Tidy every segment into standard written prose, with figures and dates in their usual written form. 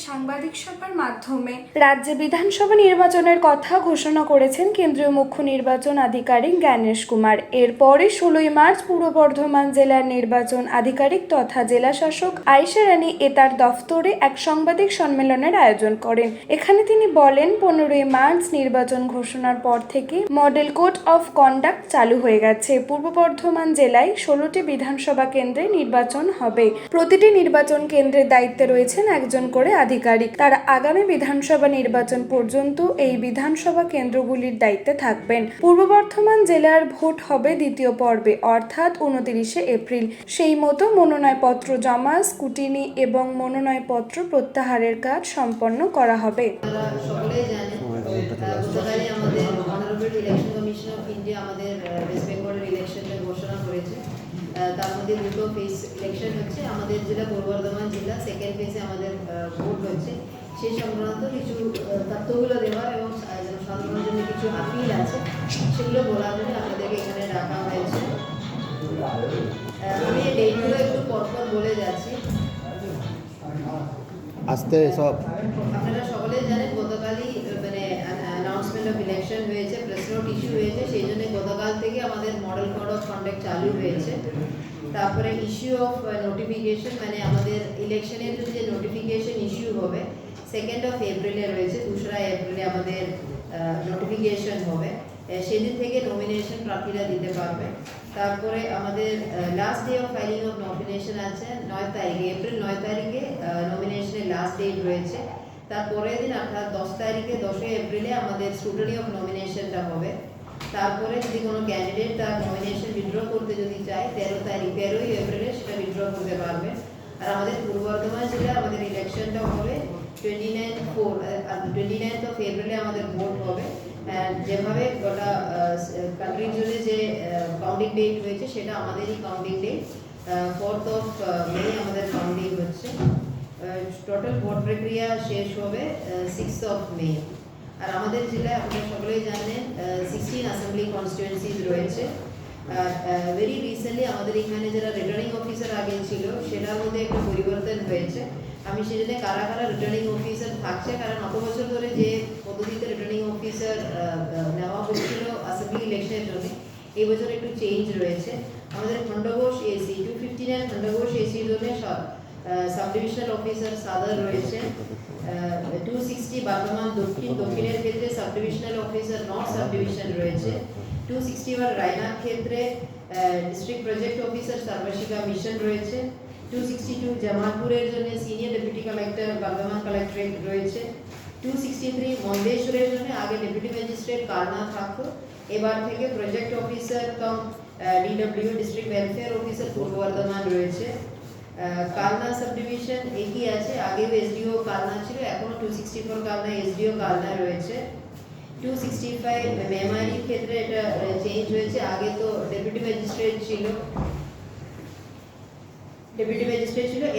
সাংবাদিক সভার মাধ্যমে রাজ্যে বিধানসভা নির্বাচনের কথা ঘোষণা করেছেন কেন্দ্রীয় মুখ্য নির্বাচন আধিকারিক জ্ঞানেশ কুমার। এরপরে 16 মার্চ পূর্ব বর্ধমান জেলার নির্বাচন আধিকারিক তথা জেলা শাসক আয়েশা রানী তার দফতরে এক সাংবাদিক সম্মেলনের আয়োজন করেন। এখানে তিনি বলেন, 15 মার্চ নির্বাচন ঘোষণার পর থেকে মডেল কোড অফ কন্ডাক্ট চালু হয়ে গেছে। পূর্ব বর্ধমান জেলায় 16টি বিধানসভা কেন্দ্রে নির্বাচন হবে। প্রতিটি নির্বাচন কেন্দ্রের দায়িত্বে রয়েছেন একজন করে আধিকারিক। তারা আগামী বিধানসভা নির্বাচন পর্যন্ত এই বিধানসভা কেন্দ্রগুলির দায়িত্বে থাকবেন। পূর্ব বর্ধমান জেলার ভোট হবে দ্বিতীয় পর্বে, অর্থাৎ 29 এপ্রিল। সেই মতো মনোনয়নপত্র জমা, স্কুটিনি এবং মনোনয়নপত্র প্রত্যাহারের কাজ সম্পন্ন করা হবে। সকলেই জানেন, গতকালই আমাদের honourable election commission of India আমাদের ওয়েস্ট বেঙ্গলের ইলেকশনের ঘোষণা করেছে। তার মধ্যে দুটো ফেজ ইলেকশন হচ্ছে। আমাদের জেলা পূর্ব বর্ধমান জেলা সেকেন্ড ফেজে আমাদের ভোট হচ্ছে। সেই সংক্রান্ত কিছু তথ্যগুলো দেওয়ার এবং সাধারণের জন্য কিছু আপিল আছে, সেগুলো বলার জন্য আপনাদেরকে এখানে ডাকা হয়েছে। আমি এই ডেটগুলো একটু পরপর বলে যাচ্ছি। আস্তে সব আপনারা সকলেই জানেন, গতকালই অ্যানাউন্সমেন্ট অফ ইলেকশন হয়েছে, প্রেস নোট ইস্যু হয়েছে। সেই জন্য গতকাল থেকে আমাদের মডেল কোড অফ কন্ডাক্ট চালু হয়েছে। তারপরে ইস্যু অফ নোটিফিকেশন, আমাদের ইলেকশনের জন্য যে নোটিফিকেশন ইস্যু হবে 2 এপ্রিলে রয়েছে। 2 এপ্রিলে আমাদের নোটিফিকেশন হবে। সেদিন থেকে নমিনেশন প্রার্থীরা দিতে পারবে। তারপরে আমাদের last day of filing of nomination আছে 9 তারিখে, এপ্রিল 9 তারিখে নমিনেশনের লাস্ট ডেট রয়েছে। তারপরের দিন অর্থাৎ 10 তারিখে 10 এপ্রিলে আমাদের স্ক্রুটিনি অফ নমিনেশনটা হবে। তারপরে যদি কোনো ক্যান্ডিডেট তার নমিনেশন উইথড্র করতে যদি চায় 13ই এপ্রিলে সেটা উইথড্র করতে পারবে। আর আমাদের পূর্ব বর্ধমান জেলায় আমাদের ইলেকশনটা হবে 29 এপ্রিলে আমাদের ভোট হবে। যেভাবে গোটা কান্ট্রির জন্য যে কাউন্টিং ডেট হয়েছে সেটা আমাদেরই কাউন্টিং ডেট। 4 মে আমাদের কাউন্টিং হচ্ছে। টোটাল ভোট প্রক্রিয়া শেষ হবে 6 মে। আর আমাদের জেলায় আপনারা সকলেই জানেন 16 অ্যাসেম্বলি কনস্টিটুয়েন্সিজ রয়েছে। ভেরি রিসেন্টলি আমাদের এখানে যারা রিটার্নিং অফিসার আগে ছিল সেটার মধ্যে একটু পরিবর্তন হয়েছে। আমি সেজন্য কারা কারা রিটার্নিং অফিসার থাকছে, কারণ অত বছর ধরে যে পদ্ধতিতে রিটার্নিং অফিসার নেওয়া হচ্ছিল অ্যাসেম্বলি ইলেকশনের জন্য, এই বছর একটু চেঞ্জ রয়েছে। আমাদের খণ্ডঘোষ এসি 259 খণ্ডঘোষ এসির জন্য সাব ডিভিশনাল অফিসার সাদার রয়েছে। 260 বর্ধমান দক্ষিণের ক্ষেত্রে sub divisional officer north sub division রয়েছে। 261 রায়নার ক্ষেত্রে ডিস্ট্রিক্ট প্রজেক্ট অফিসার সর্বশিক্ষা মিশন রয়েছে। 262 জামালপুরের জন্য senior deputy collector Bardhaman collectorate রয়েছে। 263 মন্দেশ্বরের জন্য আগে ডেপুটি ম্যাজিস্ট্রেট কালনা থাকতো, এবার থেকে প্রজেক্ট অফিসার কম ডিডব্লিউ ডিস্ট্রিক্ট ওয়েলফেয়ার অফিসার পূর্ব বর্ধমান রয়েছে। কালনা সাব ডিভিশন একই আছে, আগেও এসডিও কালনা ছিল, এখনো 264 কালনা এসডিও কালনা রয়েছে। 265 মেমারির ক্ষেত্রে এটা চেঞ্জ হয়েছে, আগে তো ডেপুটি ম্যাজিস্ট্রেট ছিল,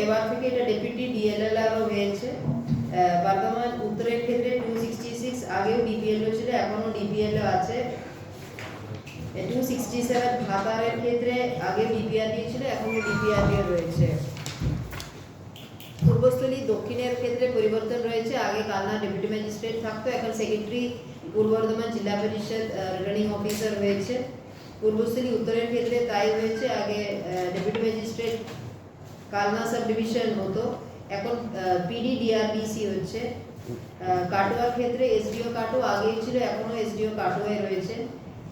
এবার থেকে এটা ডেপুটি ডিএলএলআরও হয়েছে। বর্ধমান উত্তরের ক্ষেত্রে 266 আগেও ডিপিএলও ছিল, এখনো ডিপিএলও আছে। 267 ভাতারের ক্ষেত্রে আগে ডিপিআরডি ছিল, এখনো ডিপিআরডি রয়েছে। পূর্বস্থলী দক্ষিণের ক্ষেত্রে পরিবর্তন রয়েছে, আগে কালনা ডেপুটি ম্যাজিস্ট্রেট থাকতো, এখন সেক্রেটারি পূর্ব বর্ধমান জেলা পরিষদ রিটার্নিং অফিসার হয়েছে। পূর্বস্থলী উত্তরের ক্ষেত্রে তাই হয়েছে, আগে deputy magistrate Kalna sub division হতো, এখন পিডি ডিআরডিসি হচ্ছে। কাটোয়ার ক্ষেত্রে এসডিও কাটোয়া আগেই ছিল, এখনো এসডিও কাটোয়ায় রয়েছে।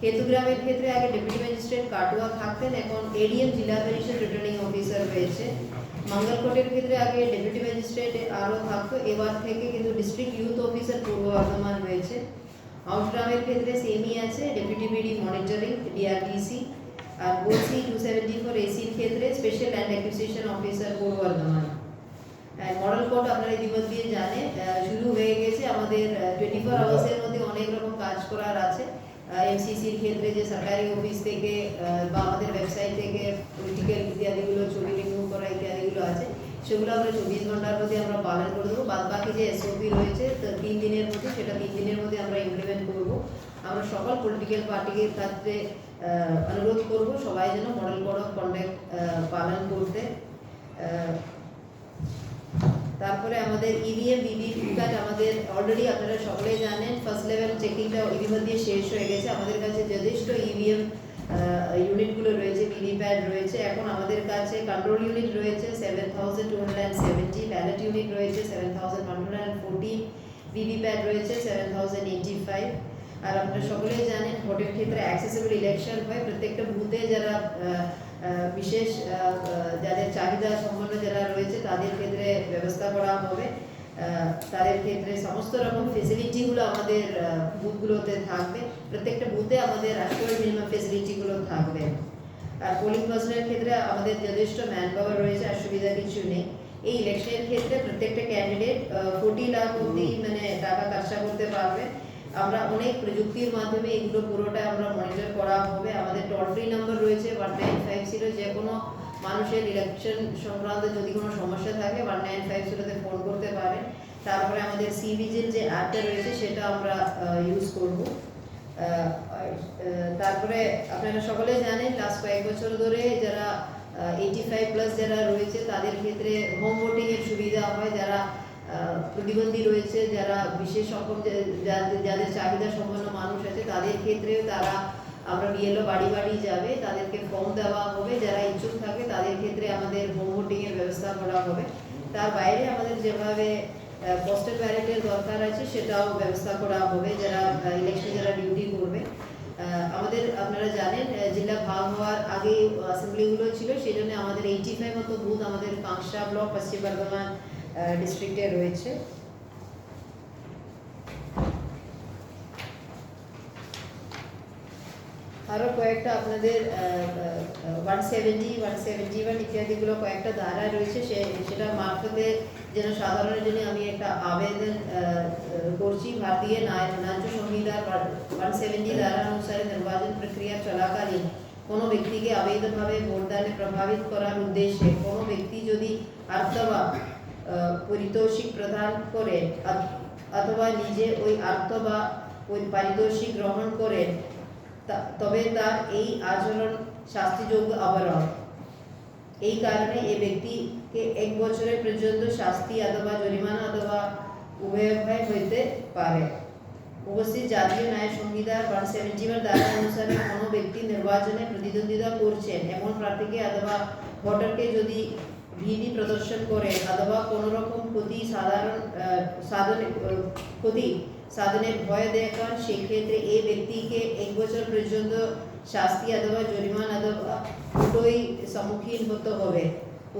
কেতুগ্রামের ক্ষেত্রে আগে ডেপুটি ম্যাজিস্ট্রেট কাটোয়া থাকতেন, এখন এডিএম জেলা পরিষদ রিটার্নিং অফিসার হয়েছে। মঙ্গলকোটের ক্ষেত্রে আগে ডেপুটি ম্যাজিস্ট্রেট আরও থাকতো, এবার থেকে কিন্তু ডিস্ট্রিক্ট ইউথ অফিসার পূর্ব বর্ধমান হয়েছে। আউটগ্রামের ক্ষেত্রে সেমই আছে, ডেপুটি বিডি মনিটরিং ডিআরডিসি। আর বলছি 274 এসির ক্ষেত্রে স্পেশাল ল্যান্ড অ্যাকুইজিশন অফিসার পূর্ব বর্ধমান। মডেল কোড আপনারা ইতিমধ্যে জানেন, শুরু হয়ে গেছে। আমাদের 24 আওয়ার্সের মধ্যে অনেক রকম কাজ করার আছে। এমসিসির ক্ষেত্রে যে সরকারি অফিস থেকে বা আমাদের ওয়েবসাইট থেকে পলিটিক্যাল ইত্যাদিগুলো ছবি রিমুভ করা ইত্যাদিগুলো আছে, সেগুলো আমরা 24 ঘন্টার মধ্যে আমরা পালন করে দেবো। বাদ বাকি যে এসওপি রয়েছে 3 দিনের মধ্যে, সেটা 3 দিনের মধ্যে আমরা ইমপ্লিমেন্ট করবো। আমরা সকল পলিটিক্যাল পার্টিকে ক্ষেত্রে অনুরোধ করব সবাই যেন মডেল কোড অফ কন্ডাক্ট পালন করতে। তারপরে তারপরে আমাদের ইভিএম ভিভিপ্যাট আমাদের অলরেডি আপনারা সকলেই জানেন ফার্স্ট লেভেল চেকিংটা ইভিএম দিয়ে শেষ হয়ে গেছে। আমাদের কাছে যথেষ্ট ইভিএম ইউনিটগুলো রয়েছে, ভিভিপ্যাট রয়েছে। এখন আমাদের কাছে কন্ট্রোল ইউনিট রয়েছে 7270, ব্যালট ইউনিট রয়েছে 7140, ভিভিপ্যাট রয়েছে 7085। আর আপনারা সকলেই জানেন ভোটের ক্ষেত্রে অ্যাক্সেসিবল ইলেকশন হয়। প্রত্যেকটা বুথে যারা বিশেষ যাদের চাহিদা সম্পন্ন যারা রয়েছে তাদের ক্ষেত্রে ব্যবস্থা করা হবে। তাদের ক্ষেত্রে সমস্ত রকম ফেসিলিটিগুলো আমাদের বুথগুলোতে থাকবে। প্রত্যেকটা বুথে আমাদের রাষ্ট্রীয় মিনিমাম ফেসিলিটিগুলো থাকবে। আর পোলিং পার্সনের ক্ষেত্রে আমাদের যথেষ্ট ম্যান পাওয়ার রয়েছে, আর সুবিধা কিছু নেই। এই ইলেকশনের ক্ষেত্রে প্রত্যেকটা ক্যান্ডিডেট 40 লাখ অবধি মানে টাকা খরচা করতে পারবে। আমরা অনেক প্রযুক্তির মাধ্যমে এগুলো পুরোটা আমরা মনিটর করা হবে। আমাদের টোল ফ্রি নাম্বার রয়েছে 1950, যে কোনো মানুষের ইলেকশন সংক্রান্ত যদি কোনো সমস্যা থাকে 1950-তে ফোন করতে পারে। তারপরে আমাদের সিভিজিল যে অ্যাপটা রয়েছে সেটা আমরা ইউজ করব। তারপরে আপনারা সকলে জানেন লাস্ট কয়েক বছর ধরে যারা 85+ যারা রয়েছে তাদের ক্ষেত্রে হোম ভোটিংয়ের সুবিধা হয়। যারা প্রতিবন্ধী রয়েছে, যারা বিশেষ রকম যাদের চাহিদা সম্পন্ন মানুষ আছে তাদের ক্ষেত্রেও তারা আমরা বিএলও বাড়ি বাড়ি যাবে, তাদেরকে ফর্ম দেওয়া হবে। যারা ইচ্ছুক থাকে তাদের ক্ষেত্রে আমাদের হোম ভোটিংয়ের ব্যবস্থা করা হবে। তার বাইরে আমাদের যেভাবে পোস্টাল ব্যালটের দরকার আছে সেটাও ব্যবস্থা করা হবে যারা ইলেকশনে যারা ডিউটি করবে। আমাদের আপনারা জানেন জেলা ভাগ হওয়ার আগে অ্যাসেম্বলিগুলো ছিল, সেই জন্য আমাদের 85 মতো বুথ আমাদের কাঁকসা ব্লক পশ্চিম বর্ধমান ডিস্ট্রিক্টে রয়েছে। আরও কয়েকটা আপনাদের 170, 171 ইত্যাদিগুলো কয়েকটা ধারা রয়েছে, সেটা মারফতে যেন সাধারণের জন্য আমি একটা আবেদন করছি। ভারতীয় ন্যায্য সংহিতার 170 ধারা অনুসারে নির্বাচন প্রক্রিয়া চলাকালীন কোনো ব্যক্তিকে অবৈধভাবে ভোটদানে প্রভাবিত করার উদ্দেশ্যে কোনো ব্যক্তি যদি অথবা পারিতোষিক প্রদান করে অথবা নিজে ওই অর্থ বা ওই পারিতোষিক গ্রহণ করেন তবে তার এই আচরণ শাস্তিযোগ্য অপরাধ। এই কারণে এই ব্যক্তিকে 1 বছরের পর্যন্ত শাস্তি অথবা জরিমানা অথবা উভয় হইতে পারে। উপস্থিত জাতীয় ন্যায় সংহিতার 171 ধারা অনুসারে কোনো ব্যক্তি নির্বাচনে প্রতিদ্বন্দ্বিতা করছেন এমন প্রার্থীকে অথবা ভোটারকে যদি ভীতি প্রদর্শন করে অথবা কোনো রকম সাধনের ভয় দেখান, সেক্ষেত্রে এই ব্যক্তিকে 1 বছর পর্যন্ত শাস্তি অথবা জরিমানা অথবা দুটোই সম্মুখীন হতে হবে।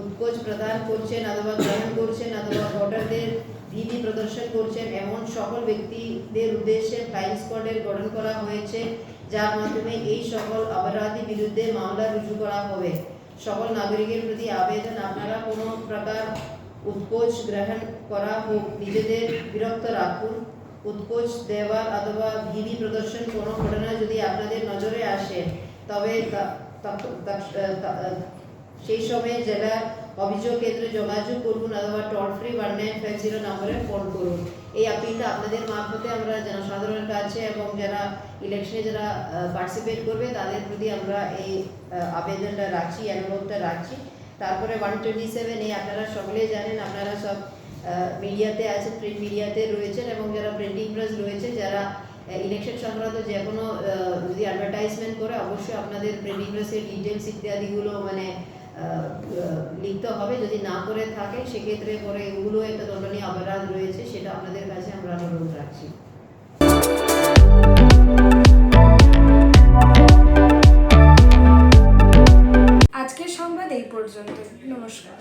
উৎকোচ প্রদান করছেন অথবা গ্রহণ করছেন অথবা ভোটারদের ভীতি প্রদর্শন করছেন এমন সকল ব্যক্তিদের উদ্দেশ্যে ফ্লাইং স্কোয়াডের গঠন করা হয়েছে, যার মাধ্যমে এই সকল অপরাধীর বিরুদ্ধে মামলা রুজু করা হবে। সকল নাগরিকের প্রতি আবেদন, আপনারা কোনো প্রকার উৎকোচ গ্রহণ করা হোক নিজেদের বিরক্ত রাখুন। উৎকোচ দেওয়া অথবা ভীতি প্রদর্শন কোনো ঘটনা যদি আপনাদের নজরে আসে তবে সেই সময় জেলা অভিযোগ কেন্দ্রে যোগাযোগ করুন অথবা টোল ফ্রি 1950 নম্বরে ফোন করুন। এই আপিলটা আপনাদের মারফতে আমরা জনসাধারণের কাছে এবং যারা ইলেকশনে যারা পার্টিসিপেট করবে তাদের প্রতি আমরা এই আবেদনটা রাখছি, অনুরোধটা রাখছি। তারপরে 127, এই আপনারা সকলেই জানেন, আপনারা সব মিডিয়াতে আছেন, প্রিন্ট মিডিয়াতে রয়েছেন এবং যারা প্রিন্টিং প্রেস রয়েছে, যারা ইলেকশন সংক্রান্ত যে কোনো যদি অ্যাডভার্টাইজমেন্ট করে অবশ্যই আপনাদের প্রিন্টিং প্রেসের ডিটেলস ইত্যাদিগুলো মানে লিখতে হবে। যদি না করে থাকে সেক্ষেত্রে পরে এগুলো একটা দণ্ডনীয় অপরাধ রয়েছে, সেটা আপনাদের কাছে আমরা অনুরোধ রাখছি। আজকের সংবাদ এই পর্যন্ত। নমস্কার।